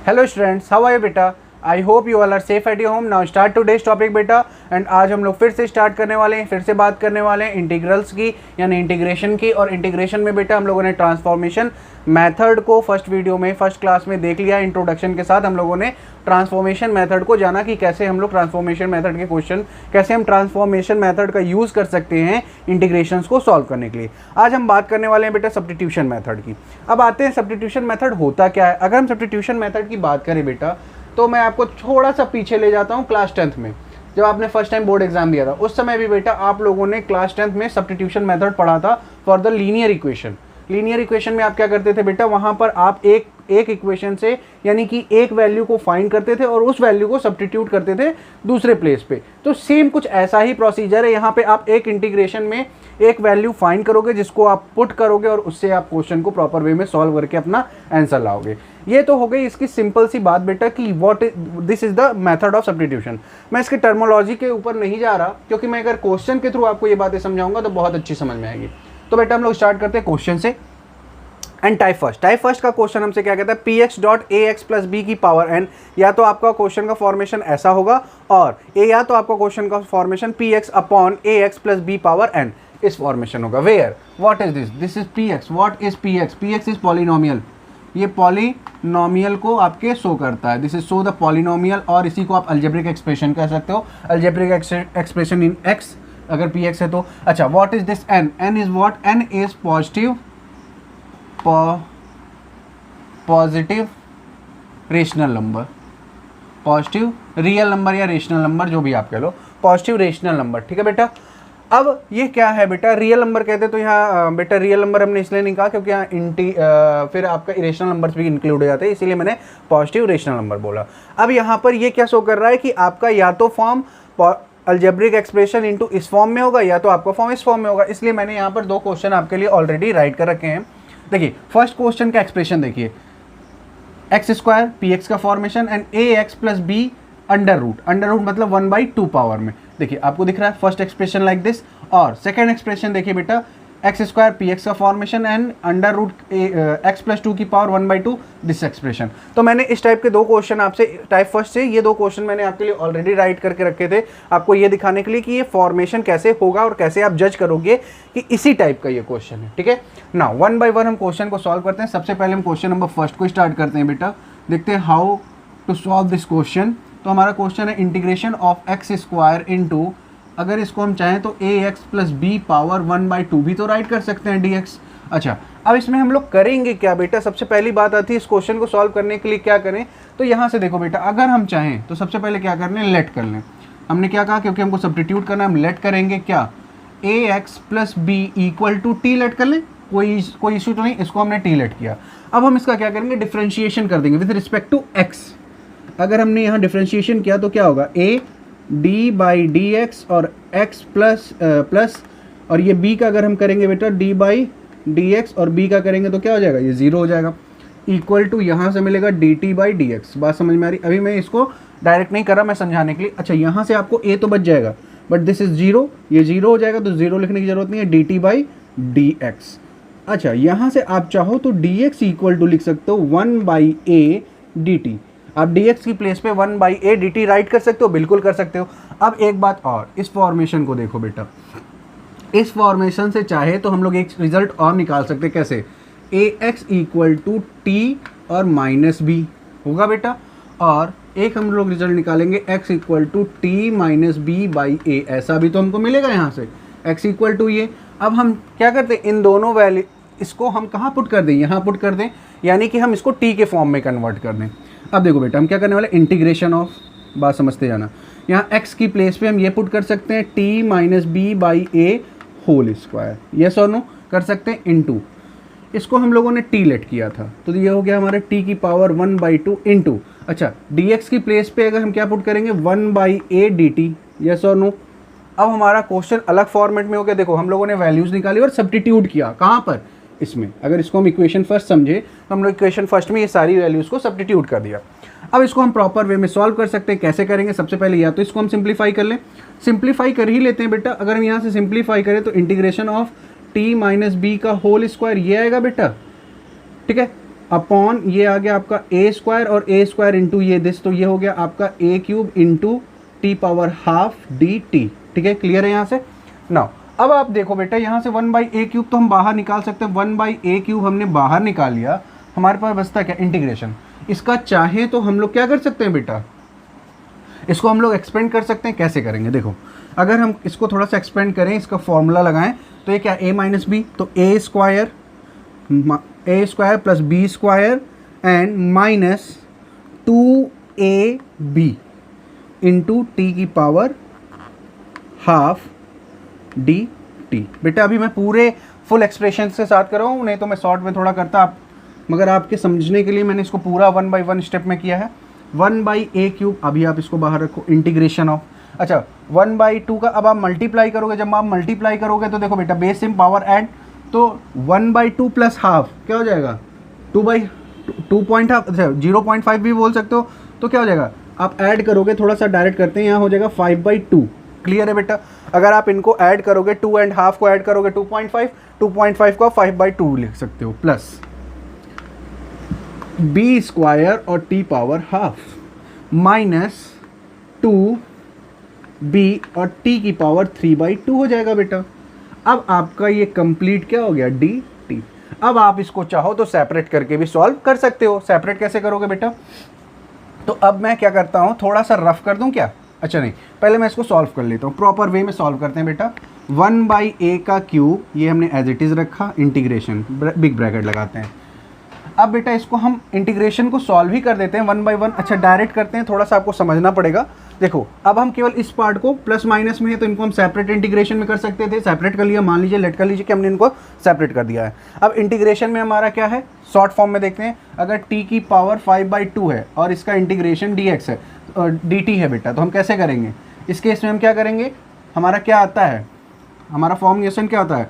Hello students, how are you बेटा? I hope you all are safe at your home. Now start today's topic बेटा. And आज हम लोग फिर से स्टार्ट करने वाले हैं, फिर से बात करने वाले हैं इंटीग्रल्स की यानी इंटीग्रेशन की. और इंटीग्रेशन में बेटा हम लोगों ने ट्रांसफॉर्मेशन मेथड को फर्स्ट वीडियो में फर्स्ट क्लास में देख लिया. इंट्रोडक्शन के साथ हम लोगों ने ट्रांसफॉर्मेशन मेथड को जाना कि कैसे हम लोग ट्रांसफॉर्मेशन मेथड के क्वेश्चन, कैसे हम ट्रांसफॉर्मेशन मेथड का यूज़ कर सकते हैं इंटीग्रेशंस को सॉल्व करने के लिए. आज हम बात करने वाले हैं बेटा सब्स्टिट्यूशन मेथड की. अब आते हैं सब्स्टिट्यूशन मेथड होता क्या है. अगर हम सब्स्टिट्यूशन मेथड की बात करें बेटा तो मैं आपको थोड़ा सा पीछे ले जाता हूँ. क्लास 10th में जब आपने फर्स्ट टाइम बोर्ड एग्जाम दिया था उस समय भी बेटा आप लोगों ने क्लास 10th में सब्स्टिट्यूशन मेथड पढ़ा था for the linear equation. Linear equation में आप क्या करते थे बेटा, वहाँ पर आप एक इक्वेशन से यानी कि एक वैल्यू को फाइंड करते थे और उस वैल्यू को सब्स्टिट्यूट करते थे दूसरे प्लेस पे. तो सेम कुछ ऐसा ही प्रोसीजर है यहाँ पे. आप एक इंटीग्रेशन में एक वैल्यू फाइंड करोगे जिसको आप पुट करोगे और उससे आप क्वेश्चन को प्रॉपर वे में सॉल्व करके अपना आंसर लाओगे. ये तो हो गई इसकी सिंपल सी बात बेटा कि what this is the method of substitution. मैं इसके टर्मोलॉजी के ऊपर नहीं जा रहा क्योंकि मैं अगर क्वेश्चन के थ्रू आपको ये बातें समझाऊंगा तो बहुत अच्छी समझ में आएगी. तो बेटा हम लोग स्टार्ट करते हैं क्वेश्चन से. एंड टाइप फर्स्ट का क्वेश्चन हमसे क्या कहता है, P X dot A X plus B की पावर एन. या तो आपका क्वेश्चन का फॉर्मेशन ऐसा होगा और या तो आपका क्वेश्चन का formation P X upon A X plus B power N इस फॉर्मेशन होगा. Where what is this, this is P X. What is P X? P X is polynomial. ये पॉलिनोमियल को आपके शो करता है. This is show the polynomial और इसी को आप अलजेब्रिक एक्सप्रेशन कह सकते हो. अलजेब्रिक एक्सप्रेशन इन एक्स अगर पी एक्स है तो. अच्छा, what is this N? N is what? N is positive rational number. Positive real number या रेशनल नंबर जो भी आप कह लो, पॉजिटिव रेशनल नंबर. ठीक है बेटा. अब ये क्या है बेटा, रियल नंबर कहते हैं तो यहाँ बेटा रियल नंबर हमने इसलिए नहीं कहा क्योंकि यहाँ फिर आपका इरेशनल नंबर्स भी इंक्लूड हो जाते हैं, इसीलिए मैंने पॉजिटिव रेशनल नंबर बोला. अब यहाँ पर ये क्या शो कर रहा है कि आपका या तो फॉर्म अलजेब्रिक एक्सप्रेशन इनटू इस फॉर्म में होगा या तो आपका फॉर्म इस फॉर्म में होगा. इसलिए मैंने यहाँ पर दो क्वेश्चन आपके लिए ऑलरेडी राइट कर रखे हैं. देखिए फर्स्ट क्वेश्चन का एक्सप्रेशन देखिए, एक्स स्क्वायर पी एक्स का formation and A X plus B under root मतलब 1/2 पावर में. देखिए आपको दिख रहा है फर्स्ट एक्सप्रेशन लाइक दिस. और सेकंड एक्सप्रेशन देखिए बेटा, एक्स स्क्वायर पी एक्स का formation and under root X plus 2 की पावर 1/2 दिस एक्सप्रेशन. तो मैंने इस टाइप के दो क्वेश्चन आपसे टाइप फर्स्ट से ये दो क्वेश्चन मैंने आपके लिए ऑलरेडी राइट करके रखे थे आपको ये दिखाने के लिए कि ये फॉर्मेशन कैसे होगा और कैसे आप जज करोगे कि इसी टाइप का ये क्वेश्चन है. ठीक है ना. वन बाय वन हम क्वेश्चन को सॉल्व करते हैं. सबसे पहले हम क्वेश्चन नंबर फर्स्ट को स्टार्ट करते हैं बेटा. देखते हैं how to solve this question. तो हमारा क्वेश्चन है integration of X square into, अगर इसको हम चाहें तो A X plus B power 1/2 भी तो राइट कर सकते हैं डी एक्स. अच्छा, अब इसमें हम लोग करेंगे क्या बेटा, सबसे पहली बात आती है इस क्वेश्चन को सॉल्व करने के लिए क्या करें. तो यहाँ से देखो बेटा, अगर हम चाहें तो सबसे पहले क्या करना है, लेट कर लें. हमने क्या कहा, क्योंकि हमको सब्स्टिट्यूट करना है हम लेट करेंगे क्या, A X plus B equal to T let कर लें. कोई इशू तो नहीं, इसको हमने टी लेट किया. अब हम इसका क्या करेंगे, डिफ्रेंशिएशन कर देंगे विद रिस्पेक्ट टू एक्स. अगर हमने यहाँ डिफ्रेंशिएशन किया तो क्या होगा, A D by D x और एक्स प्लस और ये b का अगर हम करेंगे बेटा d बाई डी एक्स और b का करेंगे तो क्या हो जाएगा, ये 0 हो जाएगा. इक्वल टू यहाँ से मिलेगा D T by D x. बात समझ में आ रही. अभी मैं इसको डायरेक्ट नहीं कर रहा, मैं समझाने के लिए. अच्छा, यहाँ से आपको a तो बच जाएगा बट दिस इज 0, ये 0 हो जाएगा तो 0 लिखने की जरूरत नहीं है, D T by D x. अच्छा, यहाँ से आप चाहो तो डी एक्स इक्वल टू लिख सकते हो 1/a dt. आप dx की प्लेस पे 1/a dt राइट कर सकते हो, बिल्कुल कर सकते हो. अब एक बात और, इस फॉर्मेशन को देखो बेटा, इस फॉर्मेशन से चाहे तो हम लोग एक रिजल्ट और निकाल सकते हैं. कैसे, ax इक्वल टू टी और माइनस बी होगा बेटा. और एक हम लोग रिजल्ट निकालेंगे x equal to T minus B by A. ऐसा भी तो हमको मिलेगा यहाँ से, x इक्वल टू ये. अब हम क्या करते हैं, इन दोनों वैल्यू इसको हम कहाँ पुट कर दें, यहाँ पुट कर दें, यानी कि हम इसको t के फॉर्म में कन्वर्ट कर दें. अब देखो बेटा हम क्या करने वाले, इंटीग्रेशन ऑफ, बात समझते जाना. यहाँ x की प्लेस पे हम ये पुट कर सकते हैं t minus B by A whole square. Yes और नो कर सकते हैं. इनटू इसको हम लोगों ने t लेट किया था तो ये हो गया हमारे t की पावर 1/2 इनटू. अच्छा, dx की प्लेस पे अगर हम क्या पुट करेंगे, 1/a dt. यस और नो. अब हमारा क्वेश्चन अलग फॉर्मेट में हो गया. देखो हम लोगों ने वैल्यूज़ निकाली और सब्स्टिट्यूट किया कहाँ पर, इसमें. अगर इसको हम इक्वेशन फर्स्ट समझे तो हम लोग इक्वेशन फर्स्ट में ये सारी वैल्यूज़ को सब्स्टिट्यूट कर दिया. अब इसको हम प्रॉपर वे में सॉल्व कर सकते हैं. कैसे करेंगे, सबसे पहले या तो इसको हम सिंप्लीफाई कर लें, सिंप्लीफाई कर ही लेते हैं बेटा. अगर हम यहाँ से सिंप्लीफाई करें तो integration of T minus B का होल स्क्वायर ये आएगा बेटा. ठीक है, अपॉन ये आ गया आपका ए स्क्वायर और ए स्क्वायर इंटू ये दिस, तो ये हो गया आपका A cube into T power half D T. ठीक है, क्लियर है यहाँ से। नाउ अब आप देखो बेटा यहाँ से 1/a³ तो हम बाहर निकाल सकते हैं, 1/a³ हमने बाहर निकाल लिया, हमारे पास बचता क्या, इंटीग्रेशन। इसका चाहे तो हम लोग क्या कर सकते हैं बेटा, इसको हम लोग एक्सपेंड कर सकते हैं। कैसे करेंगे देखो, अगर हम इसको थोड़ा सा एक्सपेंड करें, इसका फॉर्मूला लगाएं, तो ये क्या a माइनस बी, तो A square plus B square and minus 2ab into T की पावर हाफ डी टी। बेटा अभी मैं पूरे फुल एक्सप्रेशन के साथ कर रहा हूँ, नहीं तो मैं शॉर्ट में थोड़ा करता आप, मगर आपके समझने के लिए मैंने इसको पूरा 1 by 1 स्टेप में किया है। 1/a³, अभी आप इसको बाहर रखो, इंटीग्रेशन ऑफ, अच्छा 1/2 का अब आप मल्टीप्लाई करोगे, जब आप मल्टीप्लाई करोगे तो देखो बेटा बेस इन पावर ऐड, तो 1/2 प्लस हाफ क्या हो जाएगा, 2.5, अच्छा 0.5 भी बोल सकते हो, तो क्या हो जाएगा, आप ऐड करोगे, थोड़ा सा डायरेक्ट करते हैं, यहाँ हो जाएगा 5/2। क्लियर है बेटा, अगर आप इनको ऐड करोगे 2 एंड हाफ को ऐड करोगे 2.5 को 5/2 लिख सकते हो, प्लस बी स्क्वायर और T power half minus 2b और t की पावर 3/2 हो जाएगा बेटा। अब आपका ये कंप्लीट क्या हो गया, डी टी। अब आप इसको चाहो तो सेपरेट करके भी सॉल्व कर सकते हो। सेपरेट कैसे करोगे बेटा, तो अब मैं क्या करता हूँ, थोड़ा सा रफ कर दूँ क्या, अच्छा नहीं, पहले मैं इसको सॉल्व कर लेता हूँ, प्रॉपर वे में सॉल्व करते हैं बेटा। 1/a³ ये हमने एज इट इज़ रखा, इंटीग्रेशन बिग ब्रैकेट लगाते हैं। अब बेटा इसको हम इंटीग्रेशन को सॉल्व ही कर देते हैं 1 by 1, अच्छा डायरेक्ट करते हैं, थोड़ा सा आपको समझना पड़ेगा। देखो अब हम केवल इस पार्ट को प्लस माइनस में है तो इनको हम सेपरेट इंटीग्रेशन में कर सकते थे, सेपरेट कर लिया, मान लीजिए लेट कर लीजिए कि हमने इनको सेपरेट कर दिया है। अब इंटीग्रेशन में हमारा क्या है, शॉर्ट फॉर्म में देखते हैं, अगर t की पावर 5/2 है और इसका इंटीग्रेशन dx है dt है बेटा, तो हम कैसे करेंगे इस केस में, हम क्या करेंगे, हमारा क्या आता है, हमारा फॉर्मुलेशन क्या होता है,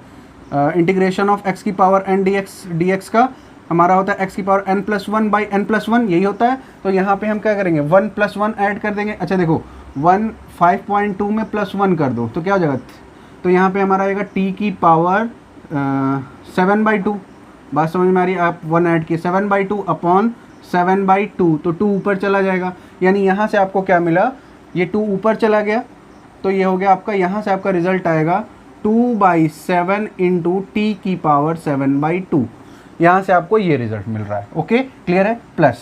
इंटीग्रेशन ऑफ x की पावर n dx का हमारा होता है x की पावर n+1/n+1, यही होता है। तो यहाँ पे हम क्या करेंगे, 1 + 1 ऐड कर देंगे। अच्छा देखो 5.2 में +1 कर दो तो क्या हो जाएगा, तो यहाँ पे हमारा आएगा t की पावर 7/2, बात समझ में आ रही है, आप 1 ऐड किए, 7/2 अपॉन 7/2, तो 2 ऊपर चला जाएगा, यानी यहाँ से आपको क्या मिला, ये 2 ऊपर चला गया, तो ये हो गया आपका, यहाँ से आपका रिजल्ट आएगा 2/7 इंटू टी की पावर 7/2, यहाँ से आपको ये रिजल्ट मिल रहा है। ओके क्लियर है, प्लस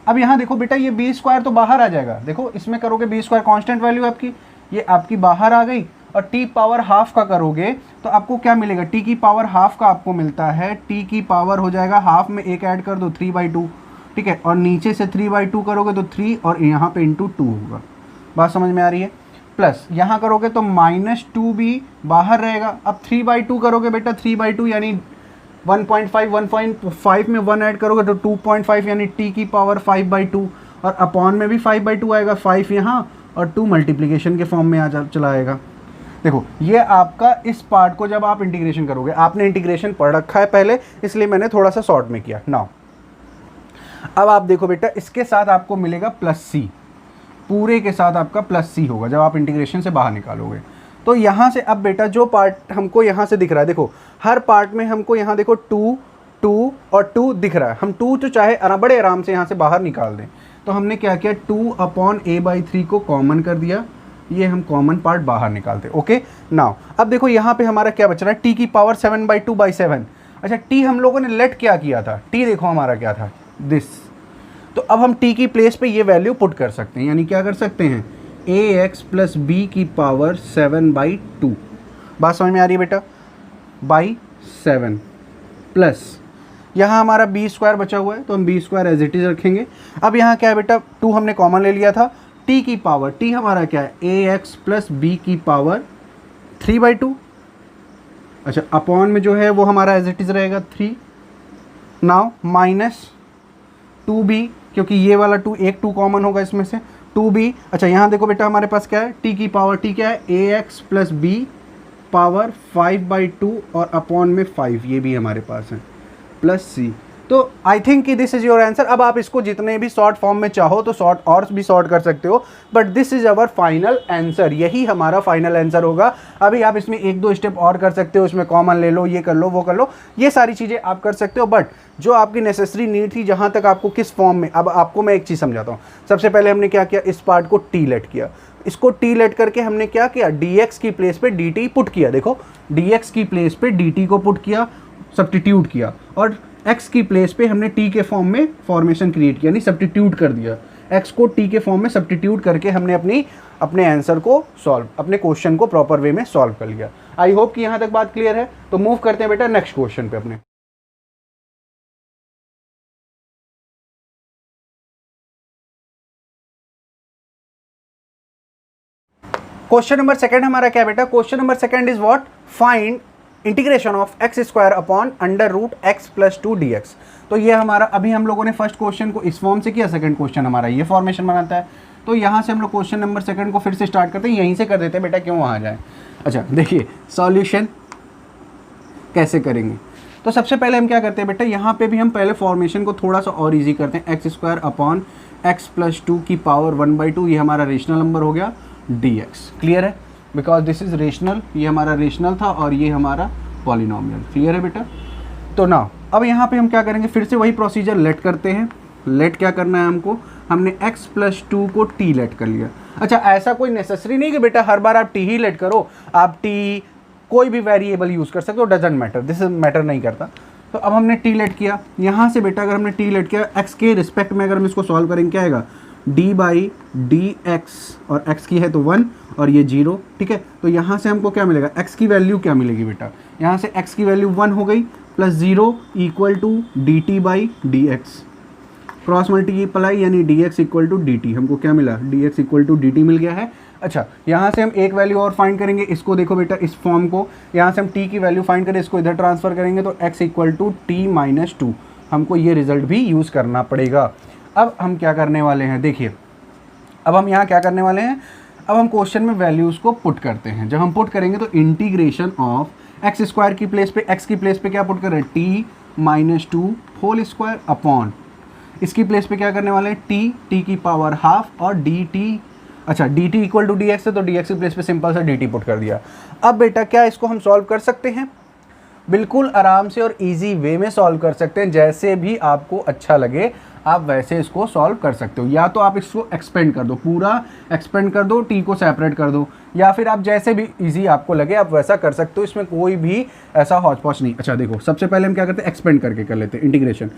अब यहाँ देखो बेटा ये बी स्क्वायर तो बाहर आ जाएगा, देखो इसमें करोगे बी स्क्वायर कॉन्स्टेंट वैल्यू आपकी, ये आपकी बाहर आ गई, और टी पावर हाफ का करोगे तो आपको क्या मिलेगा, टी की पावर हाफ का आपको मिलता है, टी की पावर हो जाएगा हाफ में एक ऐड कर दो 3/2, ठीक है, और नीचे से 3/2 करोगे तो 3 और यहाँ पे इंटू 2 होगा, बात समझ में आ रही है। प्लस यहाँ करोगे तो -2b बाहर रहेगा, अब 3/2 करोगे बेटा, 3/2 यानी 1.5 में 1 ऐड करोगे तो 2.5 यानी t की पावर 5/2, और अपॉन में भी 5/2 आएगा, 5 यहाँ और 2 मल्टीप्लिकेशन के फॉर्म में चला आएगा। देखो ये आपका इस पार्ट को जब आप इंटीग्रेशन करोगे, आपने इंटीग्रेशन पढ़ रखा है पहले, इसलिए मैंने थोड़ा सा शॉर्ट में किया। नाउ अब आप देखो बेटा इसके साथ आपको मिलेगा +c, पूरे के साथ आपका +c होगा जब आप इंटीग्रेशन से बाहर निकालोगे। तो यहाँ से अब बेटा जो पार्ट हमको यहाँ से दिख रहा है, देखो हर पार्ट में हमको यहाँ देखो 2 2 और 2 दिख रहा है, हम 2 तो चाहे बड़े आराम से यहाँ से बाहर निकाल दें, तो हमने क्या किया, 2/a/3 को कॉमन कर दिया, ये हम कॉमन पार्ट बाहर निकालते। ओके नाउ अब देखो यहाँ पे हमारा क्या बच रहा है, t की पावर 7/2/7। अच्छा t हम लोगों ने लेट क्या किया था, t देखो हमारा क्या था, दिस, तो अब हम t की प्लेस पे ये वैल्यू पुट कर सकते हैं, यानी क्या कर सकते हैं, ax + b की पावर 7/2, बात समझ में आ रही है बेटा, बाई 7, प्लस यहाँ हमारा बी स्क्वायर बचा हुआ है तो हम B square as it is रखेंगे। अब यहाँ क्या है बेटा, 2 हमने कॉमन ले लिया था, t की पावर, t हमारा क्या है, ax + b की पावर 3/2, अच्छा अपॉन में जो है वो हमारा एज इट इज रहेगा 3, नाउ माइनस 2b, क्योंकि ये वाला 2 एक 2 कॉमन होगा इसमें से, 2b, अच्छा यहाँ देखो बेटा हमारे पास क्या है, t की पावर, t क्या है, ax + b पावर 5/2 और अपॉन में 5, ये भी हमारे पास है, प्लस c, तो आई थिंक कि दिस इज योर आंसर। अब आप इसको जितने भी शॉर्ट फॉर्म में चाहो तो शॉर्ट और भी शॉर्ट कर सकते हो, but this is our final answer, यही हमारा फाइनल आंसर होगा। अभी आप इसमें एक दो स्टेप और कर सकते हो, इसमें कॉमन ले लो, ये कर लो, वो कर लो, ये सारी चीज़ें आप कर सकते हो, बट जो आपकी नेसेसरी नीड थी जहाँ तक आपको किस फॉर्म में, अब आपको मैं एक चीज़ समझाता हूँ। सबसे पहले हमने क्या किया, इस पार्ट को टी लेट किया, इसको टी लेट करके हमने क्या किया, dx की प्लेस पे dt पुट किया। देखो dx की प्लेस पे dt को पुट किया, सब्स्टिट्यूट किया, और x की प्लेस पे हमने t के फॉर्म में फॉर्मेशन क्रिएट किया, यानी सब्स्टिट्यूट कर दिया। x को t के फॉर्म में सब्स्टिट्यूट करके हमने अपने आंसर को सॉल्व, अपने क्वेश्चन को प्रॉपर वे में सॉल्व कर लिया। आई होप कि यहाँ तक बात क्लियर है। तो मूव करते हैं बेटा नेक्स्ट क्वेश्चन पे अपने। क्वेश्चन नंबर सेकंड हमारा क्या बेटा, question number second is what, find integration of X square upon under root X plus 2 dx। तो ये हमारा, अभी हम लोगों ने फर्स्ट क्वेश्चन को इस फॉर्म से किया, सेकंड क्वेश्चन हमारा ये फॉर्मेशन बनाता है। तो यहाँ से हम लोग क्वेश्चन नंबर सेकंड को फिर से स्टार्ट करते हैं, यहीं से कर देते हैं बेटा, क्यों वहाँ जाए। अच्छा देखिए सॉल्यूशन कैसे करेंगे। तो सबसे पहले हम क्या करते हैं बेटा, यहाँ पे भी हम पहले फॉर्मेशन को थोड़ा सा और ईजी करते हैं। X square upon x plus 2 की पावर 1/2, ये हमारा रेशनल नंबर हो गया, dx। क्लियर है, बिकॉज दिस इज रेशनल, ये हमारा रेशनल था और ये हमारा पॉलिनोमियल। क्लियर है बेटा। तो ना अब यहाँ पे हम क्या करेंगे, फिर से वही प्रोसीजर लेट करते हैं। लेट क्या करना है हमको, हमने x प्लस 2 को t लेट कर लिया। अच्छा ऐसा कोई नेसेसरी नहीं कि बेटा हर बार आप t ही लेट करो, आप t कोई भी वेरिएबल यूज़ कर सकते हो, डजेंट मैटर, दिस मैटर नहीं करता। तो अब हमने t लेट किया, यहाँ से बेटा अगर हमने t लेट किया x के रिस्पेक्ट में, अगर हम इसको सॉल्व करेंगे क्या आएगा, d/dx, और x की है तो 1 और ये 0। ठीक है, तो यहाँ से हमको क्या मिलेगा, x की वैल्यू क्या मिलेगी बेटा, यहाँ से x की वैल्यू 1 हो गई, plus 0 equal to dt/dx, cross multiply यानी dx इक्वल टू dt, हमको क्या मिला, dx इक्वल टू dt मिल गया है। अच्छा यहाँ से हम एक वैल्यू और फाइंड करेंगे, इसको देखो बेटा इस फॉर्म को, यहाँ से हम t की वैल्यू फाइंड करें, इसको इधर ट्रांसफर करेंगे तो x इक्वल टू t-2, हमको ये रिजल्ट भी यूज़ करना पड़ेगा। अब हम क्या करने वाले हैं, देखिए अब हम यहाँ क्या करने वाले हैं, अब हम क्वेश्चन में वैल्यूज़ को पुट करते हैं। जब हम पुट करेंगे तो इंटीग्रेशन ऑफ एक्स स्क्वायर की प्लेस पे, एक्स की प्लेस पे क्या पुट कर रहे हैं, t-2 होल स्क्वायर अपॉन, इसकी प्लेस पे क्या करने वाले हैं, t की पावर हाफ और dt। अच्छा dt इक्वल टू dx है तो dx की प्लेस पे सिंपल सा dt पुट कर दिया। अब बेटा क्या इसको हम सॉल्व कर सकते हैं, बिल्कुल आराम से और इजी वे में सॉल्व कर सकते हैं, जैसे भी आपको अच्छा लगे आप वैसे इसको सॉल्व कर सकते हो। या तो आप इसको एक्सपेंड कर दो, पूरा एक्सपेंड कर दो, t को सेपरेट कर दो, या फिर आप जैसे भी इजी आपको लगे आप वैसा कर सकते हो, इसमें कोई भी ऐसा हौच पौच नहीं। अच्छा देखो सबसे पहले हम क्या करते हैं, एक्सपेंड करके कर लेते हैं इंटीग्रेशन।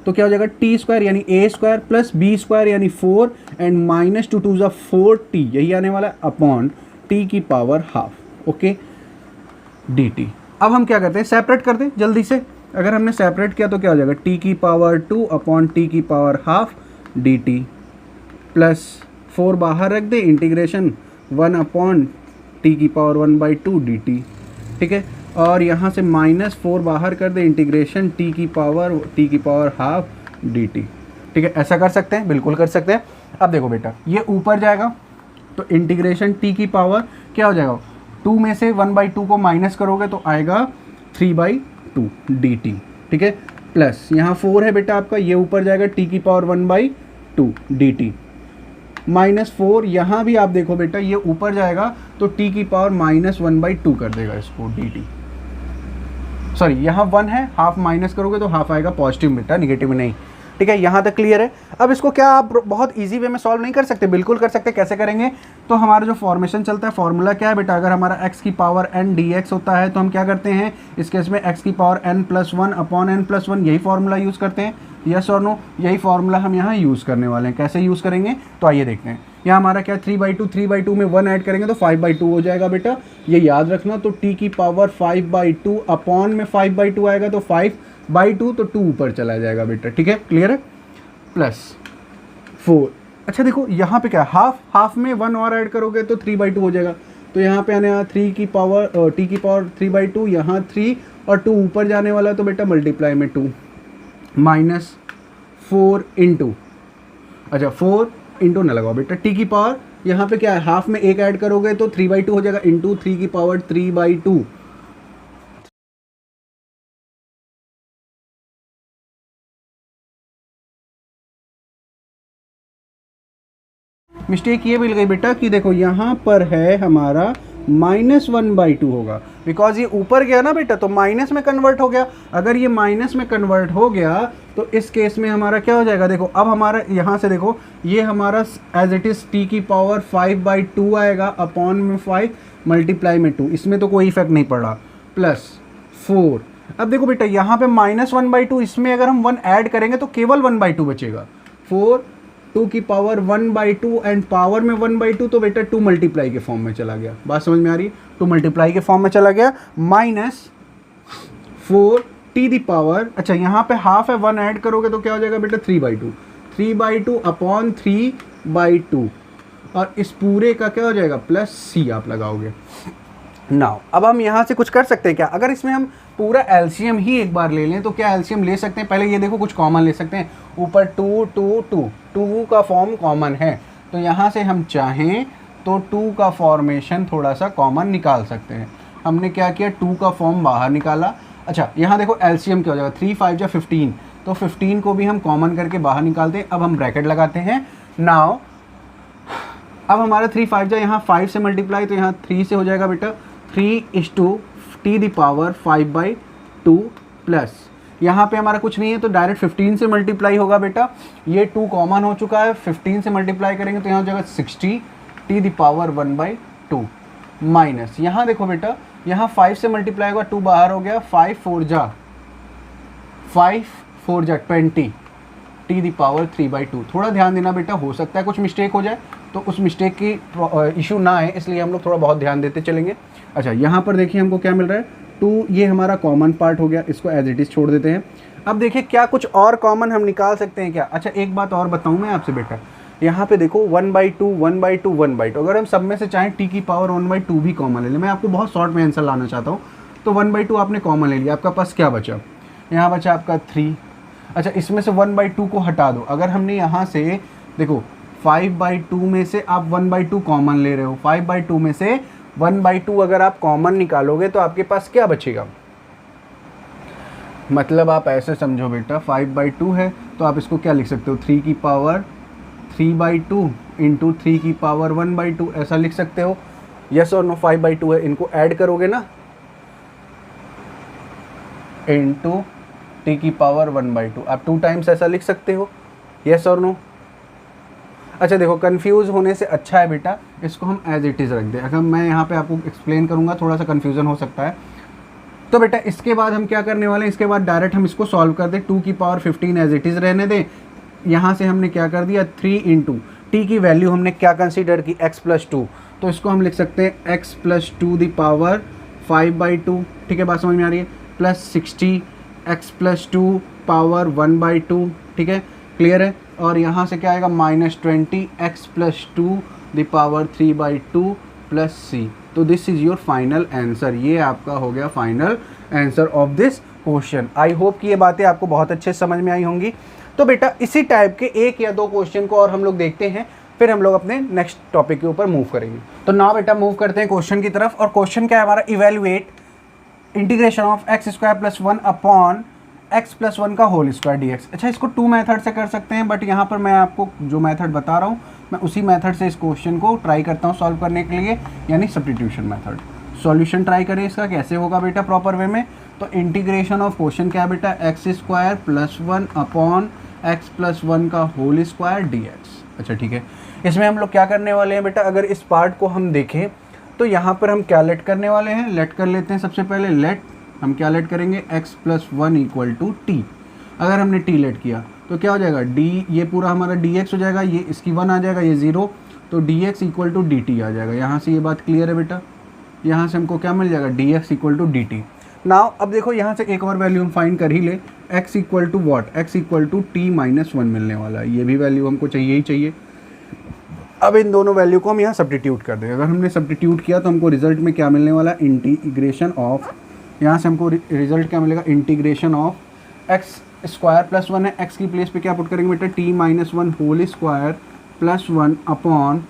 तो क्या हो जाएगा, टी स्क्वायर यानी ए स्क्वायर प्लस बी स्क्वायर यानी 4 एंड माइनस 2 × 4t, यही आने वाला अपॉन टी की पावर हाफ, ओके dt। अब हम क्या करते हैं, सेपरेट कर दें जल्दी से। अगर हमने सेपरेट किया तो क्या हो जाएगा, t की पावर 2 अपॉन टी की पावर हाफ dt, प्लस 4 बाहर रख दे, इंटीग्रेशन 1 अपॉन टी की पावर 1/2 dt। ठीक है, और यहाँ से -4 बाहर कर दे, इंटीग्रेशन t की पावर हाफ dt। ठीक है, ऐसा कर सकते हैं, बिल्कुल कर सकते हैं। अब देखो बेटा ये ऊपर जाएगा तो इंटीग्रेशन t की पावर क्या हो जाएगा, 2 में से 1/2 को माइनस करोगे तो आएगा 3/2 dt। ठीक है, प्लस यहाँ 4 है बेटा आपका, ये ऊपर जाएगा t की पावर 1/2 dt, -4 यहाँ भी आप देखो बेटा ये ऊपर जाएगा तो t की पावर -1/2 कर देगा इसको dt। सॉरी यहाँ 1 है, हाफ माइनस करोगे तो हाफ आएगा पॉजिटिव बेटा, निगेटिव नहीं। ठीक है, यहाँ तक क्लियर है। अब इसको क्या आप बहुत इजी वे में सॉल्व नहीं कर सकते, बिल्कुल कर सकते। कैसे करेंगे, तो हमारा जो फॉर्मेशन चलता है, फॉर्मूला क्या है बेटा, अगर हमारा x की पावर n dx होता है तो हम क्या करते हैं इस केस में, x की पावर n+1 अपॉन n+1, यही फार्मूला यूज़ करते हैं। यस और नो, यही फार्मूला हम यहाँ यूज़ करने वाले हैं। कैसे यूज़ करेंगे तो आइए देखते हैं। यहाँ हमारा क्या 3/2 में 1 ऐड करेंगे तो 5/2 हो जाएगा बेटा, ये याद रखना। तो t की पावर 5/2 अपॉन में 5/2 आएगा तो 5/2, तो 2 ऊपर चला जाएगा बेटा। ठीक है, क्लियर है, प्लस 4। अच्छा देखो यहाँ पे क्या है, हाफ में 1 और ऐड करोगे तो 3/2 हो जाएगा। तो यहाँ पे आने वाला t की पावर 3/2, यहाँ 3 और 2 ऊपर जाने वाला है तो बेटा मल्टीप्लाई में 2, -4 इंटू, अच्छा 4 इंटू ना लगाओ बेटा, t की पावर यहाँ पे क्या है, हाफ में 1 ऐड करोगे तो 3/2 हो जाएगा, इंटू 3 की पावर 3/2। मिस्टेक ये मिल गई बेटा कि देखो यहाँ पर है हमारा -1/2 होगा, बिकॉज ये ऊपर गया ना बेटा तो माइनस में कन्वर्ट हो गया। अगर ये माइनस में कन्वर्ट हो गया तो इस केस में हमारा क्या हो जाएगा, देखो अब हमारा यहाँ से देखो ये हमारा एज इट इज़ t⁵ आएगा अपॉन में 5 मल्टीप्लाई में 2, इसमें तो कोई इफेक्ट नहीं पड़ा, प्लस 4। अब देखो बेटा यहाँ पे -1/2, इसमें अगर हम 1 ऐड करेंगे तो केवल 1/2 बचेगा। 4 2⁴ एंड पावर में 1/2 तो बेटा 2 मल्टीप्लाई के फॉर्म में चला गया। बात समझ में आ रही, 2 मल्टीप्लाई के फॉर्म में चला गया, -4 अच्छा यहाँ पे हाफ है, 1 ऐड करोगे तो क्या हो जाएगा बेटा 3/2 अपॉन 3/2 और इस पूरे का क्या हो जाएगा प्लस c आप लगाओगे। नाउ अब हम यहाँ से कुछ कर सकते हैं क्या, अगर इसमें हम पूरा एलसीएम ही एक बार ले लें तो क्या एलसीएम ले सकते हैं। पहले ये देखो कुछ कॉमन ले सकते हैं, ऊपर 2 का फॉर्म कॉमन है तो यहाँ से हम चाहें तो 2 का फॉर्मेशन थोड़ा सा कॉमन निकाल सकते हैं। हमने क्या किया, 2 का फॉर्म बाहर निकाला। अच्छा यहाँ देखो एलसीएम क्या हो जाएगा, 3 5 जा 15, तो 15 को भी हम कॉमन करके बाहर निकालते हैं। अब हम ब्रैकेट लगाते हैं। नाउ अब हमारा 3 5 जा यहाँ 5 से मल्टीप्लाई तो यहाँ 3 से हो जाएगा बेटा 3:t⁵5/2 प्लस यहाँ पे हमारा कुछ नहीं है तो डायरेक्ट 15 से मल्टीप्लाई होगा बेटा, ये 2 कॉमन हो चुका है, 15 से मल्टीप्लाई करेंगे तो यहाँ हो जाएगा 60t⁵1/2 माइनस यहाँ देखो बेटा यहाँ 5 से मल्टीप्लाई होगा, 2 बाहर हो गया, 5 4 जा 20 t⁵3/2। थोड़ा ध्यान देना बेटा, हो सकता है कुछ मिस्टेक हो जाए तो उस मिस्टेक की इशू ना आए, इसलिए हम लोग थोड़ा बहुत ध्यान देते चलेंगे। अच्छा यहाँ पर देखिए हमको क्या मिल रहा है, 2 ये हमारा कॉमन पार्ट हो गया, इसको एज इट इज़ छोड़ देते हैं। अब देखिए क्या कुछ और कॉमन हम निकाल सकते हैं क्या। अच्छा एक बात और बताऊँ मैं आपसे बेटा, यहाँ पे देखो 1/2 अगर हम सब में से चाहें t⁵1/2 भी कॉमन ले लें, मैं आपको बहुत शॉर्ट में आंसर लाना चाहता हूँ। तो 1/2 आपने कॉमन ले लिया, आपका पास क्या बचा, यहाँ बचा आपका 3। अच्छा इसमें से 1/2 को हटा दो, अगर हमने यहाँ से देखो 5/2 में से आप 1/2 कॉमन ले रहे हो, 5/2 में से 1/2 अगर आप कॉमन निकालोगे तो आपके पास क्या बचेगा, मतलब आप ऐसे समझो बेटा 5/2 है तो आप इसको क्या लिख सकते हो 3/2 इंटू 3/1/2 ऐसा लिख सकते हो। यस और नो, 5/2 है, इनको ऐड करोगे ना इंटू t⁵1/2 आप 2 टाइम्स ऐसा लिख सकते हो। यस और नो। अच्छा देखो कंफ्यूज होने से अच्छा है बेटा इसको हम एज इट इज़ रख दें, अगर मैं यहाँ पे आपको एक्सप्लेन करूँगा थोड़ा सा कन्फ्यूज़न हो सकता है। तो बेटा इसके बाद हम क्या करने वाले हैं, इसके बाद डायरेक्ट हम इसको सॉल्व कर दें, 2⁵15 एज इट इज़ रहने दें। यहाँ से हमने क्या कर दिया 3 इंटू टी की वैल्यू हमने क्या कंसीडर की x+2, तो इसको हम लिख सकते हैं x+2⁵5/2। ठीक है, बात समझ में आ रही है, प्लस 60 x+2 पावर 1/2। ठीक है, क्लियर है। और यहाँ से क्या आएगा -20 x+2⁵3/2 प्लस c। तो this is your final answer, ये आपका हो गया final answer of this question. I hope कि ये बातें आपको बहुत अच्छे समझ में आई होंगी। तो बेटा इसी टाइप के 1 या 2 क्वेश्चन को और हम लोग देखते हैं, फिर हम लोग अपने नेक्स्ट टॉपिक के ऊपर मूव करेंगे। तो नाउ बेटा मूव करते हैं क्वेश्चन की तरफ, और क्वेश्चन क्या है हमारा, evaluate integration of x² + 1 upon x+1 का होल स्क्वायर dx। अच्छा इसको 2 मेथड से कर सकते हैं, बट यहाँ पर मैं आपको जो मेथड बता रहा हूँ मैं उसी मेथड से इस क्वेश्चन को ट्राई करता हूँ सॉल्व करने के लिए, यानी सब्स्टिट्यूशन मेथड। सॉल्यूशन ट्राई करें इसका कैसे होगा बेटा प्रॉपर वे में। तो इंटीग्रेशन ऑफ क्वेश्चन क्या है बेटा, x² + 1 अपॉन x+1 का होल स्क्वायर dx। अच्छा ठीक है, इसमें हम लोग क्या करने वाले हैं बेटा, अगर इस पार्ट को हम देखें तो यहाँ पर हम क्या लेट करने वाले हैं, लेट कर लेते हैं। सबसे पहले लेट हम क्या लेट करेंगे, x+1 = t। अगर हमने t लेट किया तो क्या हो जाएगा, d ये पूरा हमारा dx हो जाएगा, ये इसकी 1 आ जाएगा, ये 0, तो dx = dt आ जाएगा। यहाँ से ये बात क्लियर है बेटा, यहाँ से हमको क्या मिल जाएगा, dx = dt। नाउ अब देखो यहाँ से एक और वैल्यू हम फाइंड कर ही ले, x = what, x = t-1 मिलने वाला है, ये भी वैल्यू हमको चाहिए ही चाहिए। अब इन दोनों वैल्यू को हम यहाँ सब्स्टिट्यूट कर दें। अगर हमने सब्स्टिट्यूट किया तो हमको रिजल्ट में क्या मिलने वाला है, इंटीग्रेशन ऑफ, यहाँ से हमको रिजल्ट क्या मिलेगा, इंटीग्रेशन ऑफ x² + 1 है, x की प्लेस पे क्या पुट करेंगे बेटा, t-1 whole square plus 1 upon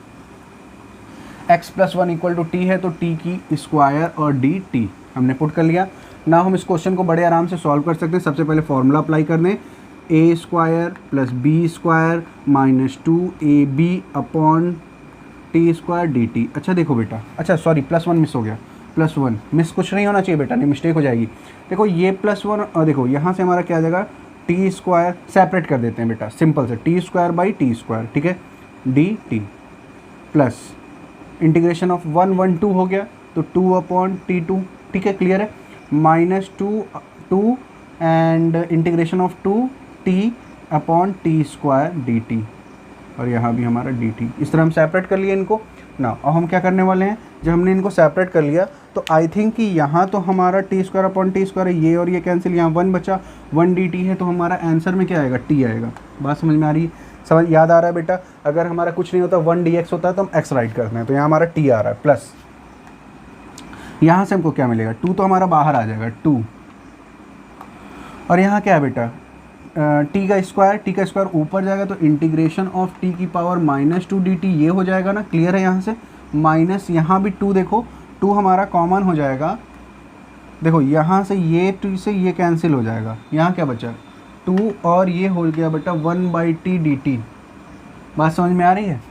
x+1 = t है तो t की स्क्वायर और dt हमने पुट कर लिया। ना हम इस क्वेश्चन को बड़े आराम से सॉल्व कर सकते हैं। सबसे पहले फॉर्मूला अप्लाई कर दें, a² + b² - 2ab upon T square D T. अच्छा देखो बेटा, अच्छा सॉरी +1 मिस हो गया, +1 मिस कुछ नहीं होना चाहिए बेटा, नहीं मिस्टेक हो जाएगी। देखो ये +1 और देखो यहाँ से हमारा क्या आ जाएगा, टी स्क्वायर सेपरेट कर देते हैं बेटा, सिंपल से T square by T square, ठीक है, D T plus integration of 1 1 2 हो गया तो 2/T2, ठीक है, क्लियर है, -2 and integration of 2T/T square D T, और यहाँ भी हमारा डी टी। इस तरह हम सेपरेट कर लिए इनको ना। और हम क्या करने वाले हैं, जब हमने इनको सेपरेट कर लिया तो आई थिंक कि यहाँ तो हमारा T² है, ये और ये कैंसिल, यहाँ 1 बचा, 1 डी टी है, तो हमारा आंसर में क्या आएगा, टी आएगा। बात समझ में आ रही है, समझ याद आ रहा है बेटा। अगर हमारा कुछ नहीं होता 1 dx होता है तो हम x राइट करते हैं, तो यहाँ हमारा टी आ रहा है प्लस, यहाँ से हमको क्या मिलेगा, 2 तो हमारा बाहर आ जाएगा 2, और यहाँ क्या है बेटा, टी का स्क्वायर ऊपर जाएगा तो इंटीग्रेशन ऑफ टी की पावर -2 डी टी, ये हो जाएगा ना, क्लियर है। यहाँ से माइनस, यहाँ भी 2, देखो 2 हमारा कॉमन हो जाएगा, देखो यहाँ से ये 2 से ये कैंसिल हो जाएगा, यहाँ क्या बचा 2 और ये हो गया बेटा 1/t डी टी। बात समझ में आ रही है।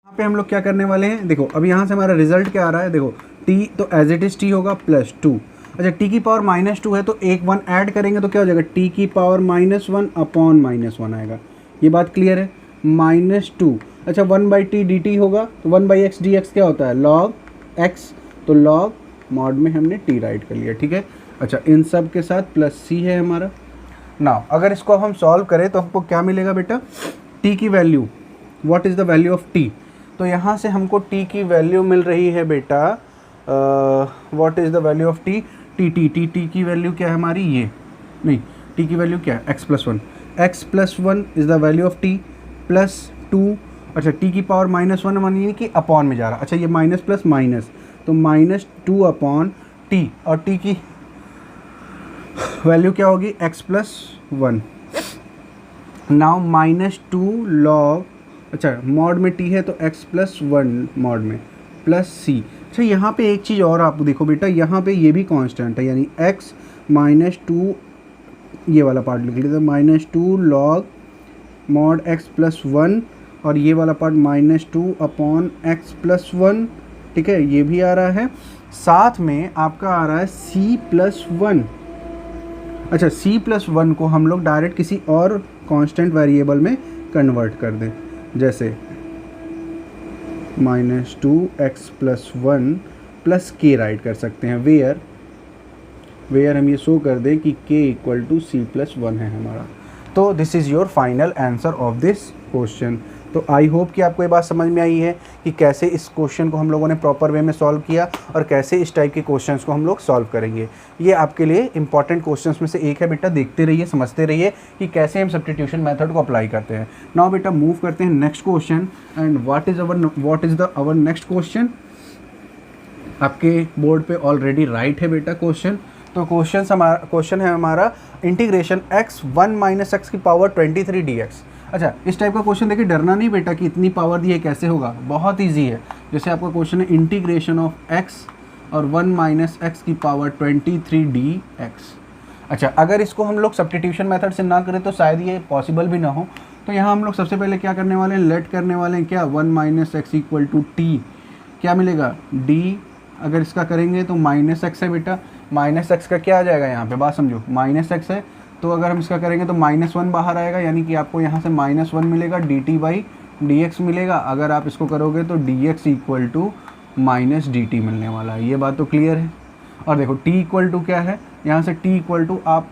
यहाँ पे हम लोग क्या करने वाले हैं, देखो अब यहाँ से हमारा रिजल्ट क्या आ रहा है, देखो t तो एज इट इज़ t होगा +2। अच्छा t की पावर -2 है तो एक 1 ऐड करेंगे तो क्या हो जाएगा, t की पावर -1/-1 आएगा। ये बात क्लियर है, -2। अच्छा 1/t dt होगा तो 1/x dx क्या होता है, log x, तो log मॉड में हमने t राइट कर लिया, ठीक है। अच्छा इन सब के साथ +c है हमारा ना। अगर इसको हम सॉल्व करें तो हमको क्या मिलेगा बेटा, t की value, what is the value of t, तो यहाँ से हमको t की वैल्यू मिल रही है बेटा, what is the value of t, t की वैल्यू क्या है हमारी, ये नहीं, t की वैल्यू क्या है, x+1 is the value of t +2। अच्छा t की पावर -1 मानिए कि अपॉन में जा रहा, अच्छा ये माइनस प्लस माइनस तो -2/t, और t की वैल्यू क्या होगी, x+1। नाउ -2 log, अच्छा मॉड में t है तो x+1 मॉड में +c। अच्छा यहाँ पे एक चीज़ और आप देखो बेटा, यहाँ पे ये भी कांस्टेंट है, यानी x -2, ये वाला पार्ट लिख लेते हैं, -2 log मॉड x+1, और ये वाला पार्ट -2/x+1, ठीक है, ये भी आ रहा है। साथ में आपका आ रहा है c+1। अच्छा c+1 को हम लोग डायरेक्ट किसी और कांस्टेंट वेरिएबल में कन्वर्ट कर दें, जैसे -2x+1 प्लस k राइट कर सकते हैं, वेयर हम ये शो कर दें कि k = c+1 है हमारा। तो this is your final answer of this question. तो आई होप कि आपको ये बात समझ में आई है कि कैसे इस क्वेश्चन को हम लोगों ने प्रॉपर वे में सॉल्व किया और कैसे इस टाइप के क्वेश्चंस को हम लोग सॉल्व करेंगे। ये आपके लिए इंपॉर्टेंट क्वेश्चंस में से एक है बेटा, देखते रहिए, समझते रहिए कि कैसे हम सब्स्टिट्यूशन मेथड को अप्लाई करते हैं। नाउ बेटा मूव करते हैं next question, and what is our next question. आपके बोर्ड पे ऑलरेडी राइट है बेटा क्वेश्चन। तो क्वेश्चन है हमारा इंटीग्रेशन x1 - x की पावर 23 dx। अच्छा इस टाइप का क्वेश्चन देखिए, डरना नहीं बेटा कि इतनी पावर दी है कैसे होगा, बहुत इजी है। जैसे आपका क्वेश्चन है इंटीग्रेशन ऑफ x और 1 - x की पावर 23 dx। अच्छा अगर इसको हम लोग सब्स्टिट्यूशन मेथड से ना करें तो शायद ये पॉसिबल भी ना हो। तो यहाँ हम लोग सबसे पहले क्या करने वाले हैं, लेट करने वाले हैं क्या, 1 - x = t, क्या मिलेगा d। अगर इसका करेंगे तो -x है बेटा, -x का क्या आ जाएगा यहाँ पे, बात समझो, -x है तो अगर हम इसका करेंगे तो -1 बाहर आएगा, यानी कि आपको यहाँ से -1 मिलेगा, dt/dx मिलेगा। अगर आप इसको करोगे तो dx = -dt मिलने वाला है। ये बात तो क्लियर है। और देखो t = क्या है, यहाँ से t = आप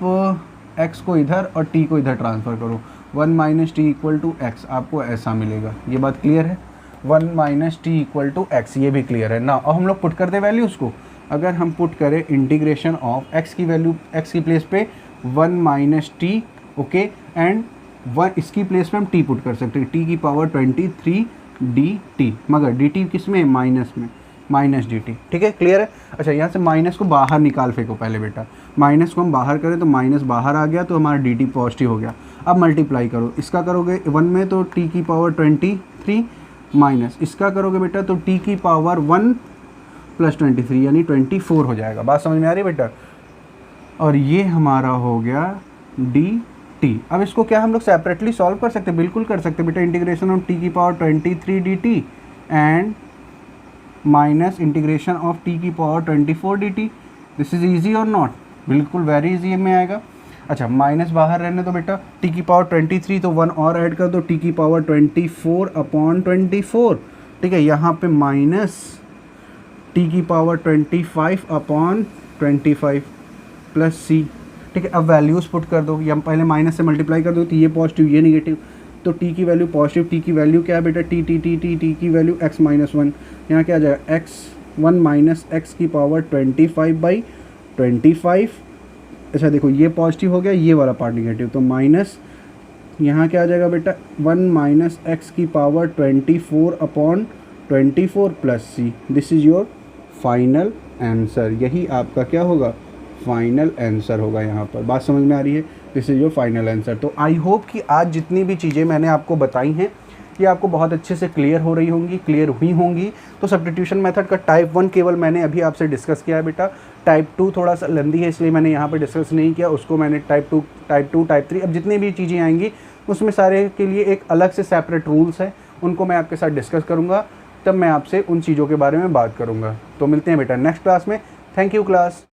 x को इधर और t को इधर ट्रांसफ़र करो, 1 - t = x, आपको ऐसा मिलेगा। ये बात क्लियर है, 1 - t = x, ये भी क्लियर है ना। और हम लोग पुट कर दे वैल्यूज़ को, अगर हम पुट करें इंटीग्रेशन ऑफ x की वैल्यू, x की प्लेस पे 1 - t, ओके, एंड 1 इसकी प्लेस पे हम t पुट कर सकते हैं, t की पावर 23 dt, मगर dt किस में, माइनस में, -dt, ठीक है, क्लियर है। अच्छा यहाँ से माइनस को बाहर निकाल फेंको पहले बेटा, माइनस को हम बाहर करें तो माइनस बाहर आ गया तो हमारा dt पॉजिटिव हो गया। अब मल्टीप्लाई करो, इसका करोगे 1 में तो t की पावर 23 माइनस इसका करोगे बेटा तो t की पावर 1 + 23 यानी 24 हो जाएगा। बात समझ में आ रही है बेटा। और ये हमारा हो गया डी टी। अब इसको क्या हम लोग सेपरेटली सॉल्व कर सकते हैं? बिल्कुल कर सकते हैं बेटा। इंटीग्रेशन ऑफ टी की power 23 D T and minus integration of T की power 24 D T. This is easy और नॉट? बिल्कुल वेरी इजी में आएगा। अच्छा, माइनस बाहर रहने दो बेटा, टी की पावर 23 तो 1 और ऐड कर दो, टी की पावर 24 अपॉन 24, ठीक है। यहाँ पे माइनस टी की पावर 25 अपॉन 25 प्लस सी, ठीक है। अब वैल्यूज़ पुट कर दो, या पहले माइनस से मल्टीप्लाई कर दो, तो ये पॉजिटिव ये निगेटिव, तो टी की वैल्यू पॉजिटिव, टी की वैल्यू क्या है बेटा? T T T T T की वैल्यू x माइनस 1, यहाँ क्या आ जाएगा? x1 माइनस एक्स की पावर 25/25। अच्छा देखो, ये पॉजिटिव हो गया, ये वाला पार्ट निगेटिव, तो माइनस यहाँ क्या आ जाएगा बेटा? 1 माइनस एक्स की power 24 upon 24 plus C. This is your final answer. यही आपका क्या होगा? फाइनल आंसर होगा। यहाँ पर बात समझ में आ रही है? This is your final answer. तो आई होप कि आज जितनी भी चीज़ें मैंने आपको बताई हैं ये आपको बहुत अच्छे से क्लियर हो रही होंगी, क्लियर हुई होंगी। तो सब्स्टिट्यूशन मेथड का टाइप 1 केवल मैंने अभी आपसे डिस्कस किया है बेटा। टाइप 2 थोड़ा सा लेंदी है, इसलिए मैंने यहाँ पर डिस्कस नहीं किया, उसको मैंने टाइप 2, टाइप 3, अब जितनी भी चीज़ें आएंगी उसमें सारे के लिए एक अलग से सेपरेट रूल्स हैं, उनको मैं आपके साथ डिस्कस करूँगा, तब मैं आपसे उन चीज़ों के बारे में बात करूँगा। तो मिलते हैं बेटा नेक्स्ट क्लास में। Thank you class.